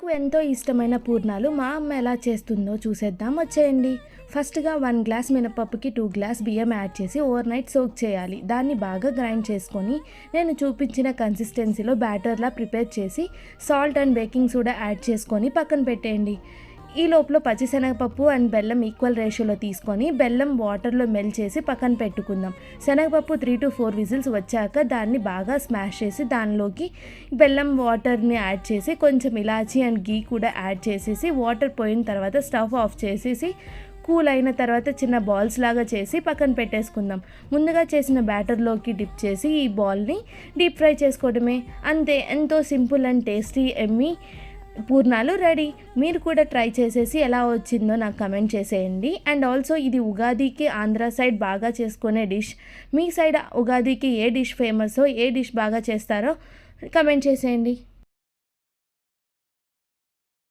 నాకు ఎంతో ఇష్టమైన పూర్ణాలు మా అమ్మ ఎలా చేస్తుందో చూసేద్దాం వచ్చేయండి. ఫస్ట్‌గా 1 గ్లాస్ మినపప్పుకి 2 గ్లాస్ బియ్యం యాడ్ చేసి ఓవర్ నైట్ సోక్ చేయాలి. దాన్ని బాగా గ్రైండ్ చేసుకొని నేను చూపించిన కన్సిస్టెన్సీలో బ్యాటర్‌లా ప్రిపేర్ చేసి salt and baking soda add చేసుకొని పక్కన పెట్టేయండి. ఈ లోపల పచ్చిశనగపప్పు అండ్ బెల్లం ఈక్వల్ రేషియోలో తీసుకొని బెల్లం వాటర్లో మెల్ట్ చేసి పక్కన పెట్టుకుందాం. శనగపప్పు 3-4 విజిల్స్ వచ్చాక దాన్ని బాగా స్మాష్ చేసి దానిలోకి బెల్లం వాటర్ని యాడ్ చేసి కొంచెం ఇలాచీ అండ్ గీ కూడా యాడ్ చేసేసి వాటర్ పోయిన తర్వాత స్టవ్ ఆఫ్ చేసేసి కూల్ అయిన తర్వాత చిన్న బాల్స్ లాగా చేసి పక్కన పెట్టేసుకుందాం. ముందుగా చేసిన బ్యాటర్లోకి డిప్ చేసి ఈ బాల్ని డీప్ ఫ్రై చేసుకోవడమే. అంతే, ఎంతో సింపుల్ అండ్ టేస్టీ ఎమ్మీ పూర్ణాలు రెడీ. మీరు కూడా ట్రై చేసేసి ఎలా వచ్చిందో నాకు కమెంట్ చేసేయండి. అండ్ ఆల్సో ఇది ఉగాదికి ఆంధ్ర సైడ్ బాగా చేసుకునే డిష్. మీ సైడ్ ఉగాదికి ఏ డిష్ ఫేమస్, ఏ డిష్ బాగా చేస్తారో కమెంట్ చేసేయండి.